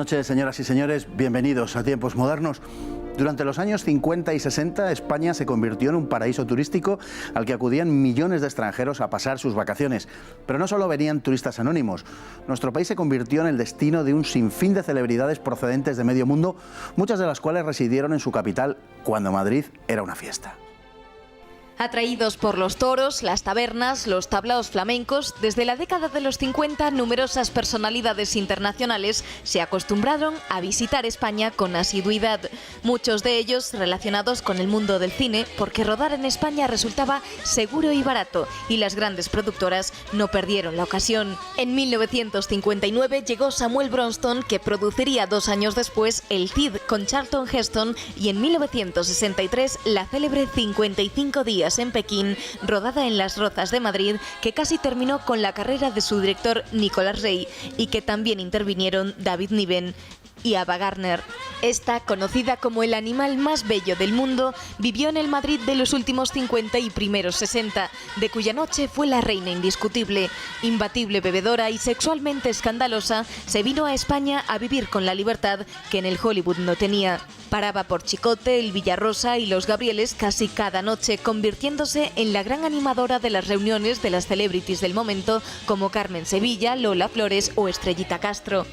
noches, señoras y señores. Bienvenidos a Tiempos Modernos. Durante los años 50 y 60, España se convirtió en un paraíso turístico al que acudían millones de extranjeros a pasar sus vacaciones. Pero no solo venían turistas anónimos. Nuestro país se convirtió en el destino de un sinfín de celebridades procedentes de medio mundo, muchas de las cuales residieron en su capital cuando Madrid era una fiesta. Atraídos por los toros, las tabernas, los tablaos flamencos, desde la década de los 50 numerosas personalidades internacionales se acostumbraron a visitar España con asiduidad. Muchos de ellos relacionados con el mundo del cine, porque rodar en España resultaba seguro y barato, y las grandes productoras no perdieron la ocasión. En 1959 llegó Samuel Bronston, que produciría 2 años después El Cid con Charlton Heston, y en 1963 la célebre 55 días en Pekín, rodada en Las Rozas de Madrid, que casi terminó con la carrera de su director Nicolas Rey, y que también intervinieron David Niven y Ava Gardner. Esta, conocida como el animal más bello del mundo, vivió en el Madrid de los últimos 50 y primeros 60, de cuya noche fue la reina indiscutible. Imbatible bebedora y sexualmente escandalosa, se vino a España a vivir con la libertad que en el Hollywood no tenía. Paraba por Chicote, el Villarrosa y los Gabrieles casi cada noche, convirtiéndose en la gran animadora de las reuniones de las celebrities del momento, como Carmen Sevilla, Lola Flores o Estrellita Castro.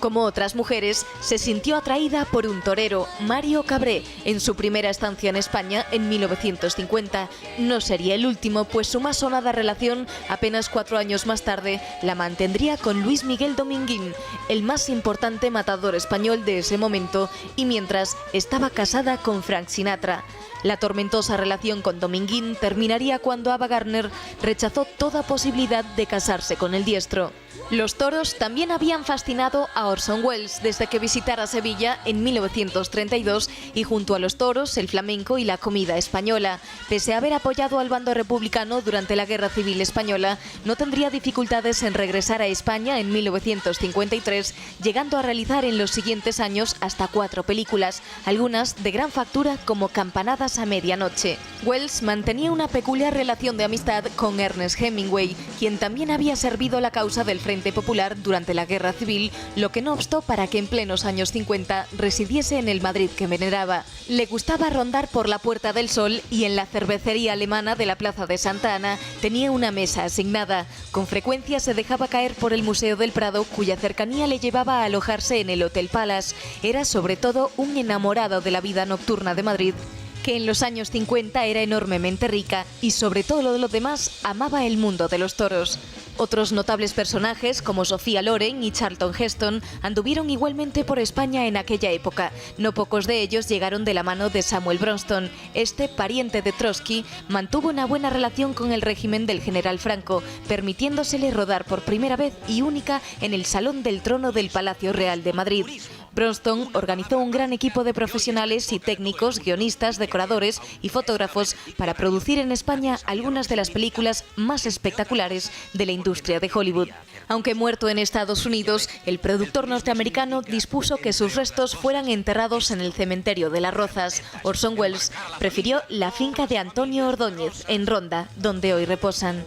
Como otras mujeres, se sintió atraída por un torero, Mario Cabré, en su primera estancia en España en 1950. No sería el último, pues su más sonada relación, apenas 4 años más tarde, la mantendría con Luis Miguel Dominguín, el más importante matador español de ese momento, y mientras estaba casada con Frank Sinatra. La tormentosa relación con Dominguín terminaría cuando Ava Gardner rechazó toda posibilidad de casarse con el diestro. Los toros también habían fascinado a Orson Welles desde que visitara Sevilla en 1932, y junto a los toros, el flamenco y la comida española. Pese a haber apoyado al bando republicano durante la Guerra Civil Española, no tendría dificultades en regresar a España en 1953, llegando a realizar en los siguientes años hasta 4 películas, algunas de gran factura como Campanadas a medianoche. Welles mantenía una peculiar relación de amistad con Ernest Hemingway, quien también había servido a la causa del Frente Popular durante la Guerra Civil, lo que no obstó para que en plenos años 50 residiese en el Madrid que veneraba. Le gustaba rondar por la Puerta del Sol, y en la cervecería alemana de la Plaza de Santa Ana tenía una mesa asignada. Con frecuencia se dejaba caer por el Museo del Prado, cuya cercanía le llevaba a alojarse en el Hotel Palace. Era sobre todo un enamorado de la vida nocturna de Madrid, que en los años 50 era enormemente rica, y sobre todo lo demás amaba el mundo de los toros. Otros notables personajes como Sofía Loren y Charlton Heston anduvieron igualmente por España en aquella época. No pocos de ellos llegaron de la mano de Samuel Bronston. Este, pariente de Trotsky, mantuvo una buena relación con el régimen del general Franco, permitiéndosele rodar por primera vez y única en el Salón del Trono del Palacio Real de Madrid. Bronston organizó un gran equipo de profesionales y técnicos, guionistas, decoradores y fotógrafos para producir en España algunas de las películas más espectaculares de la industria de Hollywood. Aunque muerto en Estados Unidos, el productor norteamericano dispuso que sus restos fueran enterrados en el cementerio de Las Rozas. Orson Welles prefirió la finca de Antonio Ordóñez, en Ronda, donde hoy reposan.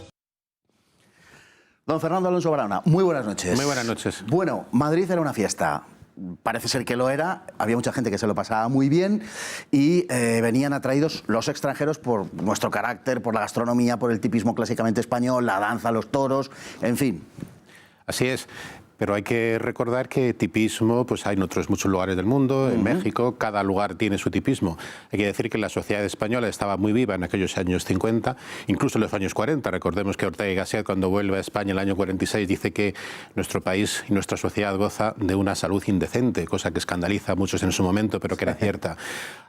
Don Fernando Alonso Barahona, muy buenas noches. Muy buenas noches. Bueno, Madrid era una fiesta. Parece ser que lo era, había mucha gente que se lo pasaba muy bien, y venían atraídos los extranjeros por nuestro carácter, por la gastronomía, por el tipismo clásicamente español, la danza, los toros, en fin. Así es. Pero hay que recordar que tipismo pues hay en otros muchos lugares del mundo, en México, cada lugar tiene su tipismo. Hay que decir que la sociedad española estaba muy viva en aquellos años 50, incluso en los años 40. Recordemos que Ortega y Gasset, cuando vuelve a España en el año 46, dice que nuestro país y nuestra sociedad goza de una salud indecente, cosa que escandaliza a muchos en su momento, pero que era cierta.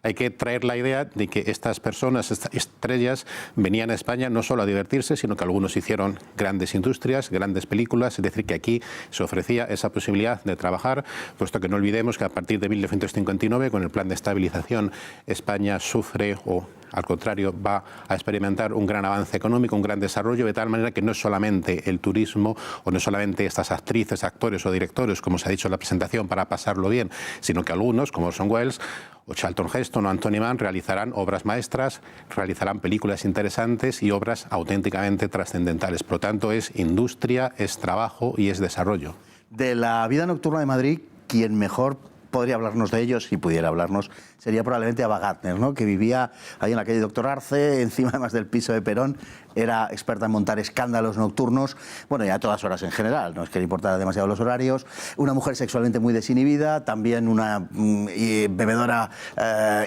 Hay que traer la idea de que estas personas, estas estrellas, venían a España no solo a divertirse, sino que algunos hicieron grandes industrias, grandes películas, es decir, que aquí se ofrecía esa posibilidad de trabajar, puesto que no olvidemos que a partir de 1959, con el plan de estabilización, España sufre, o al contrario, va a experimentar un gran avance económico, un gran desarrollo, de tal manera que no es solamente el turismo, o no es solamente estas actrices, actores o directores, como se ha dicho en la presentación, para pasarlo bien, sino que algunos, como Orson Welles, o Charlton Heston o Anthony Mann, realizarán obras maestras, realizarán películas interesantes y obras auténticamente trascendentales. Por lo tanto, es industria, es trabajo y es desarrollo. De la vida nocturna de Madrid, quien mejor podría hablarnos de ellos, si pudiera hablarnos, sería probablemente Ava Gardner, ¿no? Que vivía ahí en la calle Doctor Arce, encima además del piso de Perón, era experta en montar escándalos nocturnos, bueno, y a todas horas en general, no es que le importara demasiado los horarios, una mujer sexualmente muy desinhibida, también una bebedora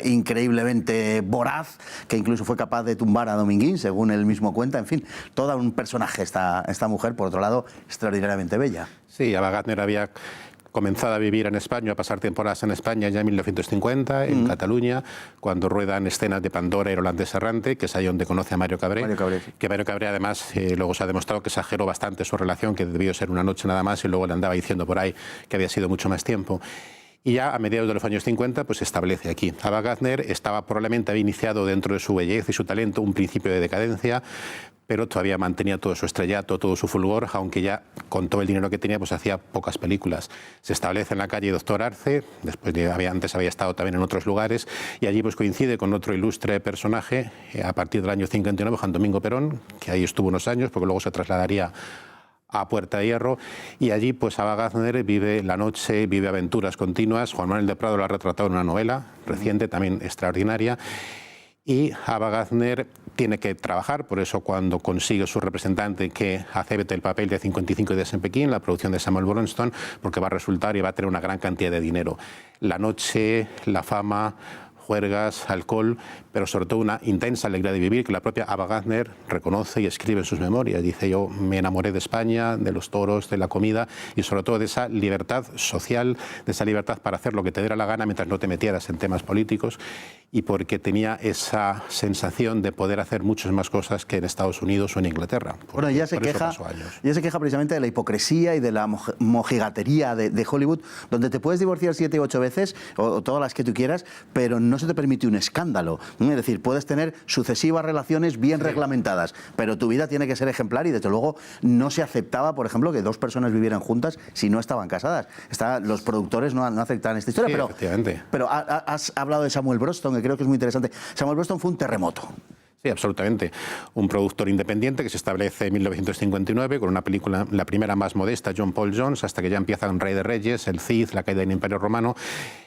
increíblemente voraz, que incluso fue capaz de tumbar a Dominguín, según él mismo cuenta, en fin, todo un personaje esta mujer, por otro lado, extraordinariamente bella. Sí, Ava Gardner había comenzado a vivir en España, a pasar temporadas en España ya en 1950, en Cataluña, cuando ruedan escenas de Pandora y Holandés Errante, que es ahí donde conoce a Mario Cabré. Que Mario Cabré, además, luego se ha demostrado que exageró bastante su relación, que debió ser una noche nada más, y luego le andaba diciendo por ahí que había sido mucho más tiempo. Y ya a mediados de los años 50 pues se establece aquí. Ava Gardner probablemente había iniciado dentro de su belleza y su talento un principio de decadencia, pero todavía mantenía todo su estrellato, todo su fulgor, aunque ya con todo el dinero que tenía pues hacía pocas películas. Se establece en la calle Doctor Arce, antes había estado también en otros lugares, y allí pues coincide con otro ilustre personaje a partir del año 59, Juan Domingo Perón, que ahí estuvo unos años, porque luego se trasladaría a Puerta de Hierro, y allí pues Ava Gardner vive la noche, vive aventuras continuas. Juan Manuel de Prado lo ha retratado en una novela reciente, también extraordinaria, y Ava Gardner tiene que trabajar, por eso cuando consigue su representante que acepte el papel de 55 días en Pekín, la producción de Samuel Bronston, porque va a resultar y va a tener una gran cantidad de dinero. La noche, la fama, juergas, alcohol, pero sobre todo una intensa alegría de vivir que la propia Ava Gardner reconoce y escribe en sus memorias. Dice: yo me enamoré de España, de los toros, de la comida y sobre todo de esa libertad social, de esa libertad para hacer lo que te diera la gana mientras no te metieras en temas políticos, y porque tenía esa sensación de poder hacer muchas más cosas que en Estados Unidos o en Inglaterra. Bueno, ella se queja precisamente de la hipocresía y de la mojigatería de Hollywood, donde te puedes divorciar 7 u 8 veces, o todas las que tú quieras, pero no se te permite un escándalo. Es decir, puedes tener sucesivas relaciones bien reglamentadas, pero tu vida tiene que ser ejemplar, y desde luego no se aceptaba, por ejemplo, que 2 personas vivieran juntas si no estaban casadas. Los productores no aceptaban esta historia, pero has hablado de Samuel Bronston, que creo que es muy interesante. Samuel Bronston fue un terremoto. Sí, absolutamente. Un productor independiente que se establece en 1959 con una película, la primera más modesta, John Paul Jones, hasta que ya empieza Un Rey de Reyes, El Cid, La caída del Imperio Romano.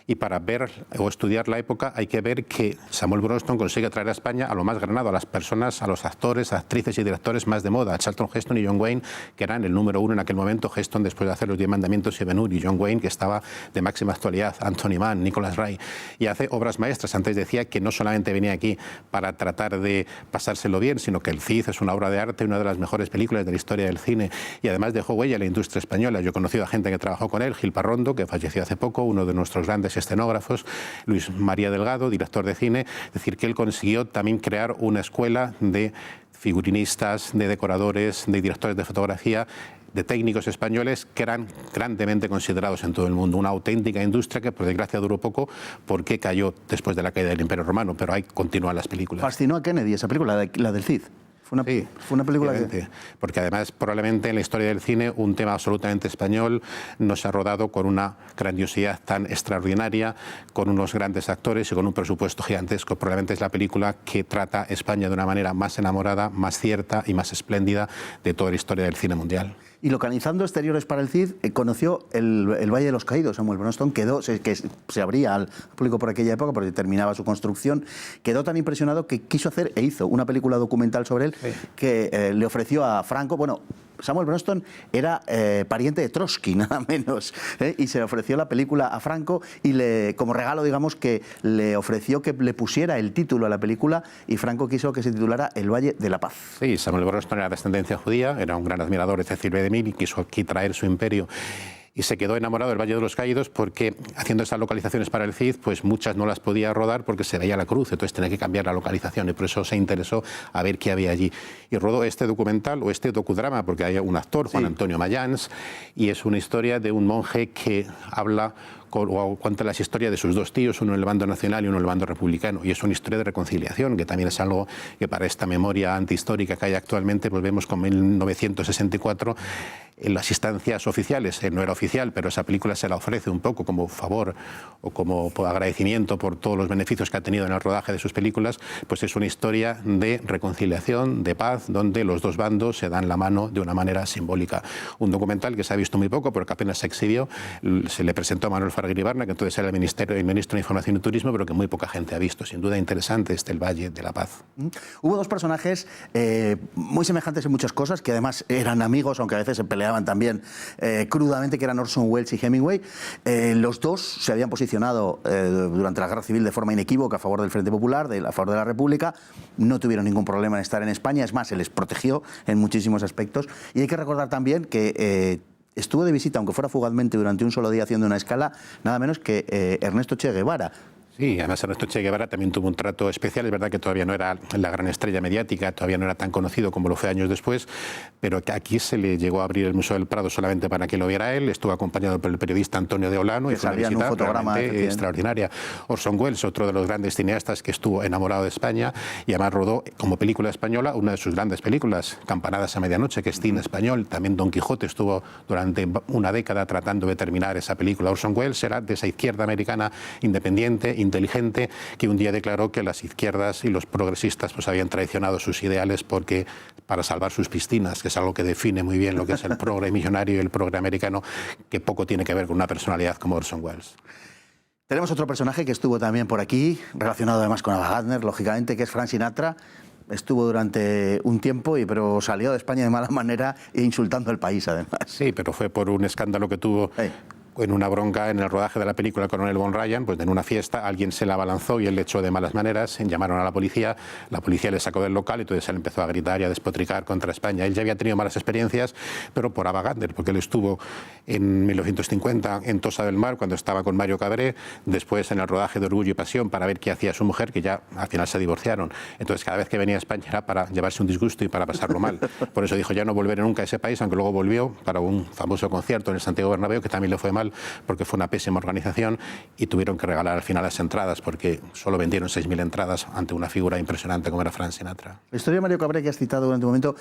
Y para ver o estudiar la época hay que ver que Samuel Bronston consigue traer a España a lo más granado, a las personas, a los actores, actrices y directores más de moda, Charlton Heston y John Wayne, que eran el número 1 en aquel momento. Heston después de hacer Los 10 Mandamientos y Ben-Hur, y John Wayne, que estaba de máxima actualidad, Anthony Mann, Nicholas Ray, y hace obras maestras. Antes decía que no solamente venía aquí para tratar de pasárselo bien, sino que El Cid es una obra de arte, una de las mejores películas de la historia del cine, y además dejó huella en la industria española. Yo he conocido a gente que trabajó con él, Gil Parrondo, que falleció hace poco, uno de nuestros grandes escenógrafos, Luis María Delgado, director de cine. Es decir, que él consiguió también crear una escuela de figurinistas, de decoradores, de directores de fotografía, de técnicos españoles que eran grandemente considerados en todo el mundo. Una auténtica industria que, por desgracia, duró poco porque cayó después de la caída del Imperio Romano, pero ahí continúan las películas. Fascinó a Kennedy esa película, la del Cid. Fue una película que... Porque además, probablemente en la historia del cine, un tema absolutamente español no se ha rodado con una grandiosidad tan extraordinaria, con unos grandes actores y con un presupuesto gigantesco. Probablemente es la película que trata España de una manera más enamorada, más cierta y más espléndida de toda la historia del cine mundial. Y localizando exteriores para el Cid, conoció el Valle de los Caídos. Samuel Bronston que se abría al público por aquella época, porque terminaba su construcción. Quedó tan impresionado que quiso hacer e hizo una película documental sobre él, que le ofreció a Franco. Bueno, Samuel Bronston era pariente de Trotsky, nada menos, y se le ofreció la película a Franco, y como regalo, digamos, que le ofreció que le pusiera el título a la película, y Franco quiso que se titulara El Valle de la Paz. Sí, Samuel Bronston era de ascendencia judía, era un gran admirador de Cecil B. DeMille y quiso aquí traer su imperio. Y se quedó enamorado del Valle de los Caídos porque, haciendo esas localizaciones para el Cid, pues muchas no las podía rodar porque se veía la cruz, entonces tenía que cambiar la localización, y por eso se interesó a ver qué había allí. Y rodó este documental, o este docudrama, porque hay un actor, Juan Antonio Mayans, y es una historia de un monje que habla o cuenta las historias de sus 2 tíos, uno en el bando nacional y uno en el bando republicano, y es una historia de reconciliación, que también es algo que para esta memoria antihistórica que hay actualmente, pues vemos con 1964 en las instancias oficiales, no era oficial, pero esa película se la ofrece un poco como favor o como agradecimiento por todos los beneficios que ha tenido en el rodaje de sus películas, pues es una historia de reconciliación, de paz, donde los dos bandos se dan la mano de una manera simbólica. Un documental que se ha visto muy poco, pero que apenas se exhibió, se le presentó a Manuel Fraga-Iribarne, que entonces era el ministro de Información y Turismo, pero que muy poca gente ha visto. Sin duda interesante el Valle de la Paz. Hubo dos personajes muy semejantes en muchas cosas, que además eran amigos, aunque a veces se peleaban también crudamente, que eran Orson Welles y Hemingway. Los dos se habían posicionado durante la Guerra Civil de forma inequívoca a favor del Frente Popular, a favor de la República. No tuvieron ningún problema en estar en España, es más, se les protegió en muchísimos aspectos. Y hay que recordar también que estuvo de visita, aunque fuera fugazmente, durante un solo día haciendo una escala, nada menos que Ernesto Che Guevara. Sí, además Ernesto Che Guevara también tuvo un trato especial. Es verdad que todavía no era la gran estrella mediática, todavía no era tan conocido como lo fue años después, pero que aquí se le llegó a abrir el Museo del Prado solamente para que lo viera él. Estuvo acompañado por el periodista Antonio de Olano y fue una visita realmente extraordinaria. Orson Welles, otro de los grandes cineastas que estuvo enamorado de España y además rodó como película española una de sus grandes películas, Campanadas a medianoche, que es cine español. También Don Quijote estuvo durante una década tratando de terminar esa película. Orson Welles era de esa izquierda americana independiente, inteligente, que un día declaró que las izquierdas y los progresistas pues habían traicionado sus ideales porque para salvar sus piscinas, que es algo que define muy bien lo que es el progre millonario y el progre americano, que poco tiene que ver con una personalidad como Orson Welles. Tenemos otro personaje que estuvo también por aquí, relacionado además con Ava Gardner, lógicamente, que es Frank Sinatra. Estuvo durante un tiempo, pero salió de España de mala manera e insultando al país, además. Sí, pero fue por un escándalo que tuvo en una bronca en el rodaje de la película Coronel Von Ryan, pues en una fiesta alguien se la abalanzó y él le echó de malas maneras, llamaron a la policía le sacó del local y entonces él empezó a gritar y a despotricar contra España. Él ya había tenido malas experiencias, pero por Ava Gardner, porque él estuvo en 1950 en Tossa del Mar, cuando estaba con Mario Cabré, después en el rodaje de Orgullo y Pasión para ver qué hacía su mujer, que ya al final se divorciaron. Entonces cada vez que venía a España era para llevarse un disgusto y para pasarlo mal. Por eso dijo, ya no volveré nunca a ese país, aunque luego volvió para un famoso concierto en el Santiago Bernabéu, que también le fue mal porque fue una pésima organización y tuvieron que regalar al final las entradas porque solo vendieron 6.000 entradas ante una figura impresionante como era Frank Sinatra. La historia de Mario Cabré que has citado durante un momento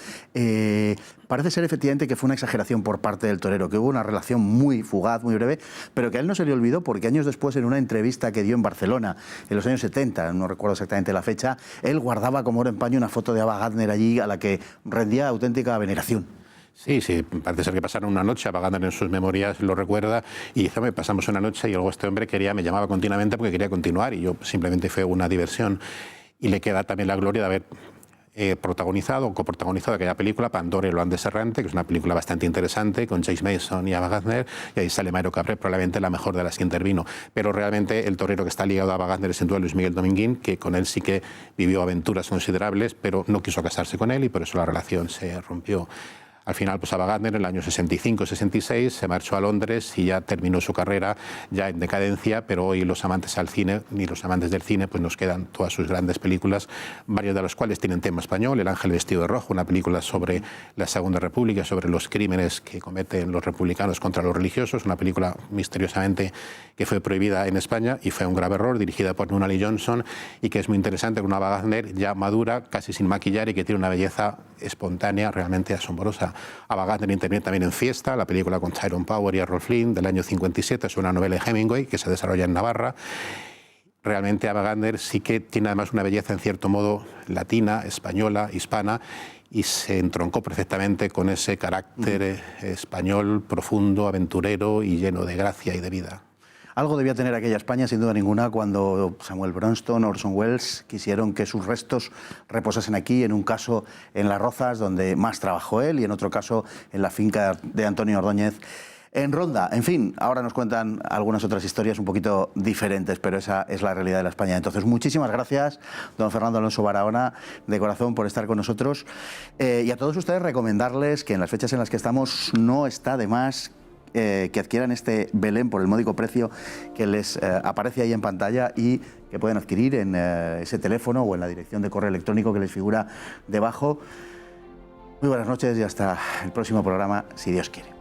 parece ser efectivamente que fue una exageración por parte del torero, que hubo una relación muy fugaz, muy breve, pero que a él no se le olvidó porque años después, en una entrevista que dio en Barcelona en los años 70, no recuerdo exactamente la fecha, él guardaba como oro en paño una foto de Ava Gardner allí a la que rendía auténtica veneración. Sí, parece ser que pasaron una noche, Ava Gardner en sus memorias lo recuerda, y dice, pasamos una noche y luego este hombre me llamaba continuamente porque quería continuar y yo simplemente fue una diversión. Y le queda también la gloria de haber protagonizado o coprotagonizado aquella película, Pandora y lo Andes Errante, que es una película bastante interesante con James Mason y Ava Gardner, y ahí sale Mario Cabré, probablemente la mejor de las que intervino. Pero realmente el torero que está ligado a Ava Gardner es sin duda Luis Miguel Dominguín, que con él sí que vivió aventuras considerables, pero no quiso casarse con él y por eso la relación se rompió. Al final, pues Ava Gardner en el año 65-66 se marchó a Londres y ya terminó su carrera ya en decadencia, pero hoy los amantes al cine y los amantes del cine pues nos quedan todas sus grandes películas, varias de las cuales tienen tema español. El Ángel vestido de rojo, una película sobre la Segunda República, sobre los crímenes que cometen los republicanos contra los religiosos, una película misteriosamente que fue prohibida en España y fue un grave error, dirigida por Nunnally Johnson y que es muy interesante, con una Ava Gardner ya madura, casi sin maquillar y que tiene una belleza espontánea realmente asombrosa. Ava Gardner interviene también en Fiesta, la película con Tyrone Power y Errol Flynn del año 57, es una novela de Hemingway que se desarrolla en Navarra. Realmente Ava Gardner sí que tiene además una belleza en cierto modo latina, española, hispana, y se entroncó perfectamente con ese carácter español profundo, aventurero y lleno de gracia y de vida. Algo debía tener aquella España, sin duda ninguna, cuando Samuel Bronston, Orson Welles quisieron que sus restos reposasen aquí, en un caso en Las Rozas, donde más trabajó él, y en otro caso en la finca de Antonio Ordóñez en Ronda. En fin, ahora nos cuentan algunas otras historias un poquito diferentes, pero esa es la realidad de la España. Entonces, muchísimas gracias, don Fernando Alonso Barahona, de corazón, por estar con nosotros. Y a todos ustedes recomendarles que en las fechas en las que estamos no está de más que adquieran este Belén por el módico precio que les aparece ahí en pantalla y que pueden adquirir en ese teléfono o en la dirección de correo electrónico que les figura debajo. Muy buenas noches y hasta el próximo programa, si Dios quiere.